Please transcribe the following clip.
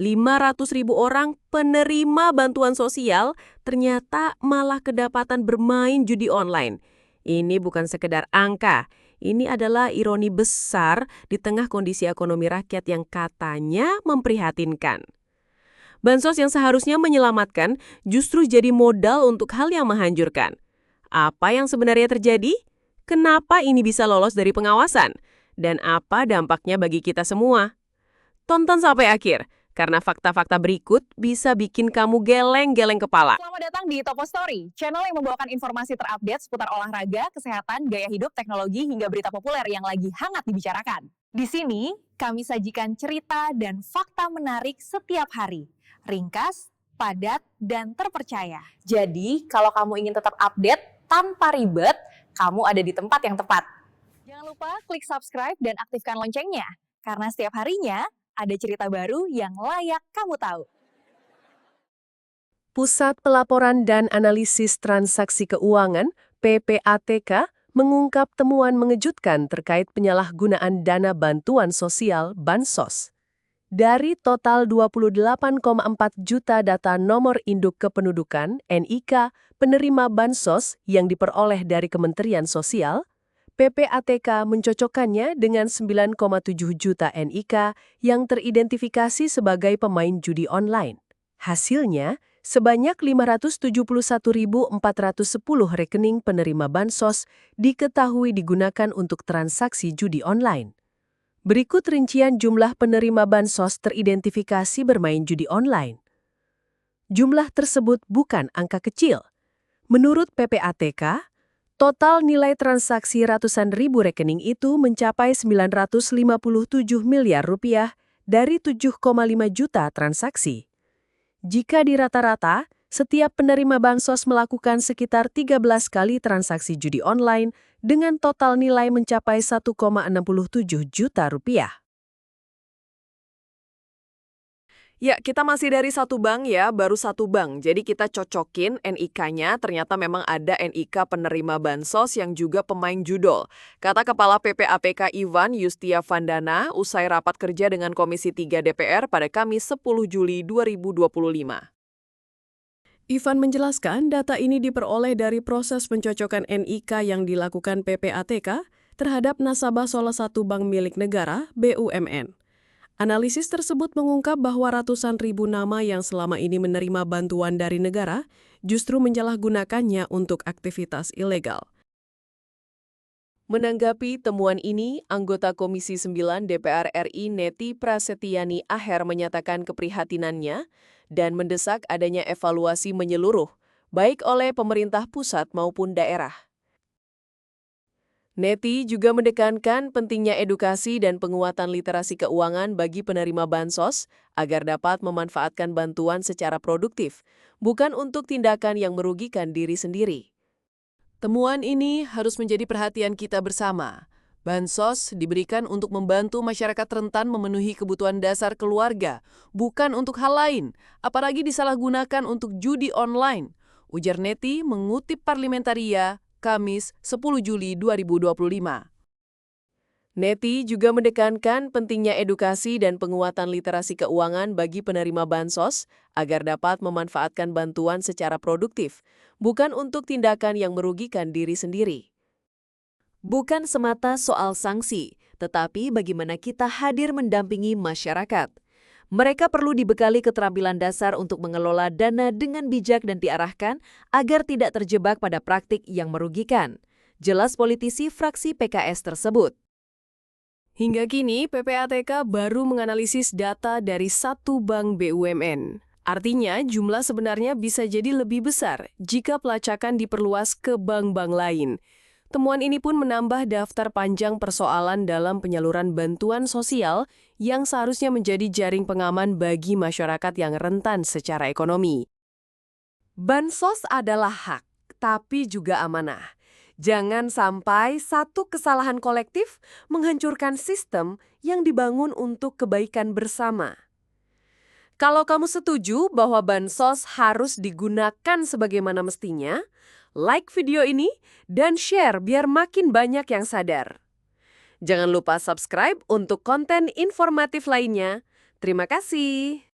500.000 orang penerima bantuan sosial ternyata malah kedapatan bermain judi online. Ini bukan sekedar angka, ini adalah ironi besar di tengah kondisi ekonomi rakyat yang katanya memprihatinkan. Bansos yang seharusnya menyelamatkan justru jadi modal untuk hal yang menghancurkan. Apa yang sebenarnya terjadi? Kenapa ini bisa lolos dari pengawasan? Dan apa dampaknya bagi kita semua? Tonton sampai akhir, karena fakta-fakta berikut bisa bikin kamu geleng-geleng kepala. Selamat datang di Topo Story, channel yang membawakan informasi terupdate seputar olahraga, kesehatan, gaya hidup, teknologi, hingga berita populer yang lagi hangat dibicarakan. Di sini, kami sajikan cerita dan fakta menarik setiap hari. Ringkas, padat, dan terpercaya. Jadi, kalau kamu ingin tetap update tanpa ribet, kamu ada di tempat yang tepat. Jangan lupa klik subscribe dan aktifkan loncengnya, karena setiap harinya ada cerita baru yang layak kamu tahu. Pusat Pelaporan dan Analisis Transaksi Keuangan (PPATK) mengungkap temuan mengejutkan terkait penyalahgunaan dana bantuan sosial (Bansos). Dari total 28,4 juta data nomor induk kependudukan (NIK) penerima Bansos yang diperoleh dari Kementerian Sosial, PPATK mencocokkannya dengan 9,7 juta NIK yang teridentifikasi sebagai pemain judi online. Hasilnya, sebanyak 571.410 rekening penerima Bansos diketahui digunakan untuk transaksi judi online. Berikut rincian jumlah penerima Bansos teridentifikasi bermain judi online. Jumlah tersebut bukan angka kecil. Menurut PPATK, total nilai transaksi ratusan ribu rekening itu mencapai 957 miliar rupiah dari 7,5 juta transaksi. Jika dirata-rata, setiap penerima Bansos melakukan sekitar 13 kali transaksi judi online dengan total nilai mencapai 1,67 juta rupiah. Ya, kita masih dari satu bank ya, baru satu bank. Jadi kita cocokin NIK-nya, ternyata memang ada NIK penerima Bansos yang juga pemain judol. Kata Kepala PPAPK Ivan Yustia Vandana usai rapat kerja dengan Komisi 3 DPR pada Kamis 10 Juli 2025. Ivan menjelaskan data ini diperoleh dari proses pencocokan NIK yang dilakukan PPATK terhadap nasabah salah satu bank milik negara, BUMN. Analisis tersebut mengungkap bahwa ratusan ribu nama yang selama ini menerima bantuan dari negara justru menyalahgunakannya untuk aktivitas ilegal. Menanggapi temuan ini, anggota Komisi 9 DPR RI Neti Prasetyani Aher menyatakan keprihatinannya dan mendesak adanya evaluasi menyeluruh, baik oleh pemerintah pusat maupun daerah. Neti juga menekankan pentingnya edukasi dan penguatan literasi keuangan bagi penerima Bansos agar dapat memanfaatkan bantuan secara produktif, bukan untuk tindakan yang merugikan diri sendiri. Temuan ini harus menjadi perhatian kita bersama. Bansos diberikan untuk membantu masyarakat rentan memenuhi kebutuhan dasar keluarga, bukan untuk hal lain, apalagi disalahgunakan untuk judi online, ujar Neti mengutip Parlimentaria, Kamis 10 Juli 2025. Neti juga menekankan pentingnya edukasi dan penguatan literasi keuangan bagi penerima Bansos agar dapat memanfaatkan bantuan secara produktif, bukan untuk tindakan yang merugikan diri sendiri. Bukan semata soal sanksi, tetapi bagaimana kita hadir mendampingi masyarakat. Mereka perlu dibekali keterampilan dasar untuk mengelola dana dengan bijak dan diarahkan agar tidak terjebak pada praktik yang merugikan. Jelas politisi fraksi PKS tersebut. Hingga kini, PPATK baru menganalisis data dari satu bank BUMN. Artinya, jumlah sebenarnya bisa jadi lebih besar jika pelacakan diperluas ke bank-bank lain. Temuan ini pun menambah daftar panjang persoalan dalam penyaluran bantuan sosial yang seharusnya menjadi jaring pengaman bagi masyarakat yang rentan secara ekonomi. Bansos adalah hak, tapi juga amanah. Jangan sampai satu kesalahan kolektif menghancurkan sistem yang dibangun untuk kebaikan bersama. Kalau kamu setuju bahwa Bansos harus digunakan sebagaimana mestinya, like video ini dan share biar makin banyak yang sadar. Jangan lupa subscribe untuk konten informatif lainnya. Terima kasih.